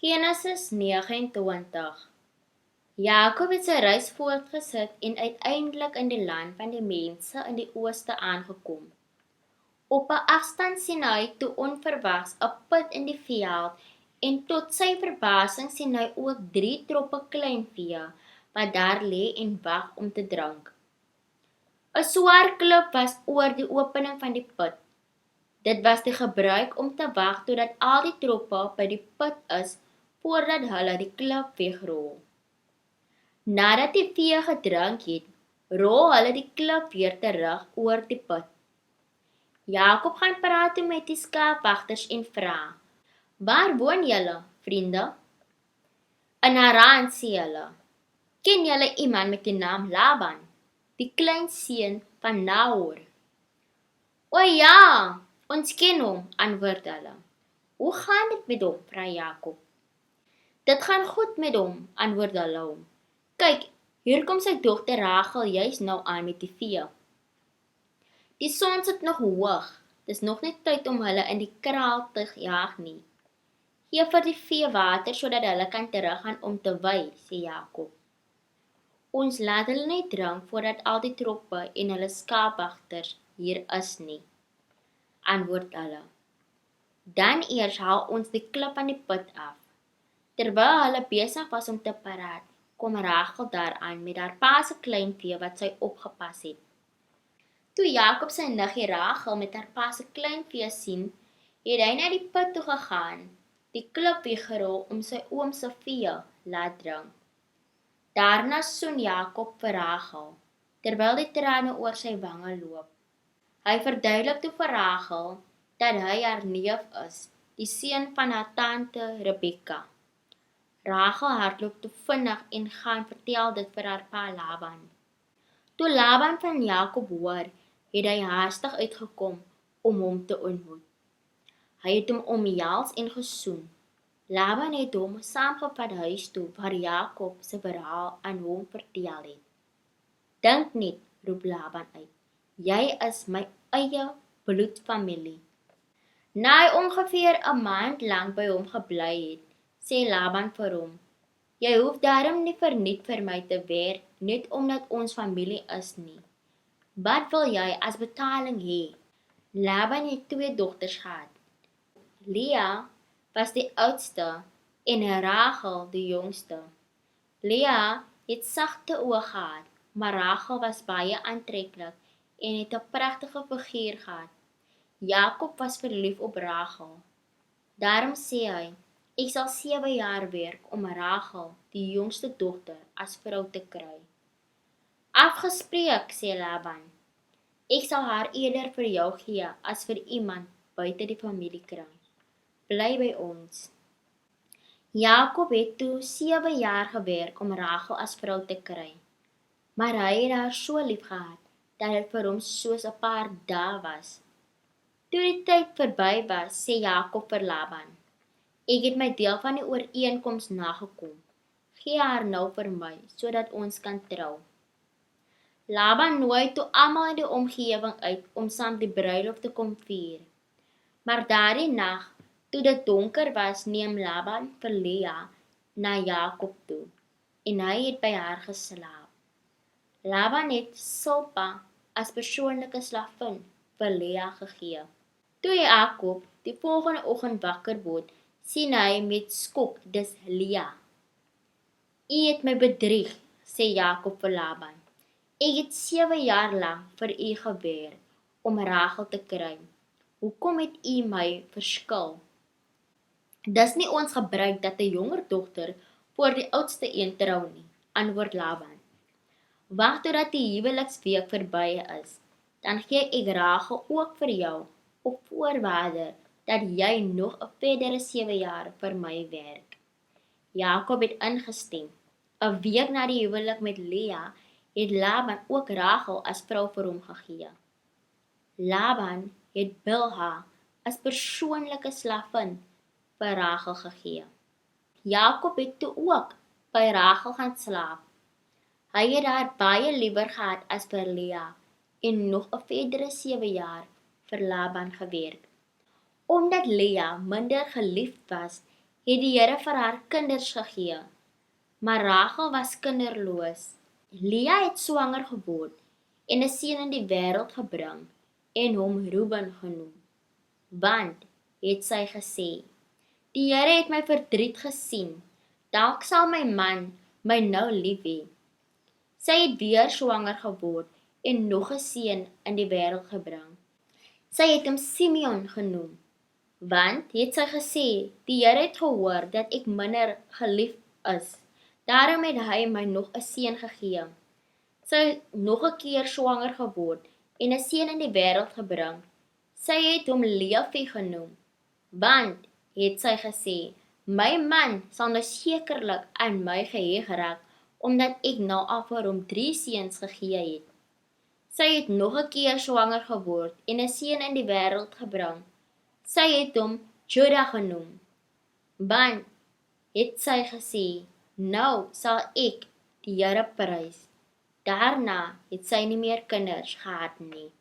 Genesis 29. Jakob het sy reis voortgesit en uiteindelik in die land van die mense in die ooste aangekom. Op 'n afstand sien hy toe onverwags 'n put in die veld en tot sy verbasing sien hy ook 3 troppe kleinvee wat daar lê en wag om te drink. 'n Swaar klip was oor die opening van die put. Dit was die gebruik om te wag totdat al die troppe by die put is voordat hulle die klip wegrol. Nadat die vee gedrink het, rol hulle die klip weer terug oor die put. Jakob gaan praat met die skaapwagters en vra: "Waar woon julle, vriende?" "In Haran," sê hulle. "Ken julle iemand met die naam Laban, die kleinseun van Nahor?" "O ja, ons ken hom," antwoord hulle. "Hoe gaan dit met hom?" vra Jakob. "Dit gaan goed met hom," antwoord hulle hom. "Kyk, hier kom sy dogter Rachel juis nou aan met die vee. Die son sit nog hoog, dis nog nie tyd om hulle in die kraal te jaag nie. Gee vir die vee water sodat hulle kan teruggaan om te wei," sê Jakob. "Ons laat hulle net drink voordat al die troppe en hulle skaapwagters hier is nie," antwoord hulle. "Dan eers haal ons die klip van die put af." Terwyl hulle besig was om te praat, kom Rachel daaraan met haar pa se kleinvee wat sy opgepas het. Toe Jakob sy niggie Rachel met haar pa se kleinvee sien, het hy na die put toe gegaan, die klip weggerol om sy oom se vee laat drink. Daarna soen Jakob vir Rachel, terwyl die trane oor sy wange loop. Hy verduidelik toe vir Rachel dat hy haar neef is, die seun van haar tante Rebekka. Rachel hardloop toe vinnig en gaan vertel dit vir haar pa Laban. Toe Laban van Jakob hoor, het hy haastig uitgekom om hom te ontmoet. Hy het hom omhels en gesoen. Laban het hom saamgevat huis toe waar Jakob se verhaal aan hom vertel het. "Dink net," roep Laban uit, "jy is my eie bloedfamilie." Na hy ongeveer 'n maand lank by hom gebly het, sê Laban vir hom: "Jy hoef daarom nie verniet vir my te werk net omdat ons familie is nie. Wat wil jy as betaling hê?" Laban het 2 dogters gehad. Lea was die oudste en Rachel die jongste. Lea het sagte oë gehad, maar Rachel was baie aantreklik en het 'n pragtige figuur gehad. Jakob was verlief op Rachel. Daarom sê hy: "Ek sal 7 jaar werk om Rachel, die jongste dogter, as vrou te kry." "Afgespreek," sê Laban. "Ek sal haar eerder vir jou gee as vir iemand buite die familiekring. Bly by ons." Jakob het toe 7 jaar gewerk om Rachel as vrou te kry, maar hy het haar so lief gehad dat dit vir hom soos 'n paar dae was. Toe die tyd verby was, sê Jakob vir Laban: "Ek het my deel van die ooreenkoms nagekom. Gee haar nou vir my sodat ons kan trou." Laban nooi toe almal in die omgewing uit om saam die bruiloft te kom vier. Maar daardie nag, toe dit donker was, neem Laban vir Lea na Jakob toe en hy het by haar geslaap. Laban het Silpa as persoonlike slavin vir Lea gegee. Toe Jakob die volgende oggend wakker word, sien hy met skok dis Lea. "U het my bedrieg," sê Jakob vir Laban. "Ek het 7 jaar lank vir u gewerk om Rachel te kry. Hoekom het u my verskil?" "Dis nie ons gebruik dat 'n jonger dogter voor die oudste een trou nie," antwoord Laban. "Wag totdat die huweliksweek verby is, dan gee ek Rachel ook vir jou, op voorwaarde dat jy nog 'n verdere 7 jaar vir my werk." Jakob het ingestem. 'n week na die huwelik met Lea het Laban ook Rachel as vrou vir hom gegee. Laban het Bilha as persoonlike slavin vir Rachel gegee. Jakob het toe ook by Rachel gaan slaap. Hy het haar baie liewer gehad as vir Lea en nog 'n verdere 7 jaar vir Laban gewerk. Omdat Lea minder geliefd was, het die Here vir haar kinders gegee, maar Rachel was kinderloos. Lea het swanger geword en 'n seun in die wêreld gebring en hom Reuben genoem, want het sy gesê, die Here het my verdriet gesien, dalk sal my man my nou lief hê. Sy het weer swanger geword en nog 'n seun in die wêreld gebring. Sy het hom Simeon genoem, want het sy gesê, die Here het gehoor dat ek minder geliefd is, daarom het hy my nog 'n seun gegee. Sy het nog 'n keer swanger geword en 'n seun in die wêreld gebring. Sy het hom Levi genoem, want het sy gesê, my man sal nou sekerlik aan my geheg raak, omdat ek nou al vir hom 3 seuns gegee het. Sy het nog 'n keer swanger geword en 'n seun in die wêreld gebring. Sy het hom Juda genoem, want het sy gesê, nou sal ek die Here prys. Daarna het sy nie meer kinders gehad nie.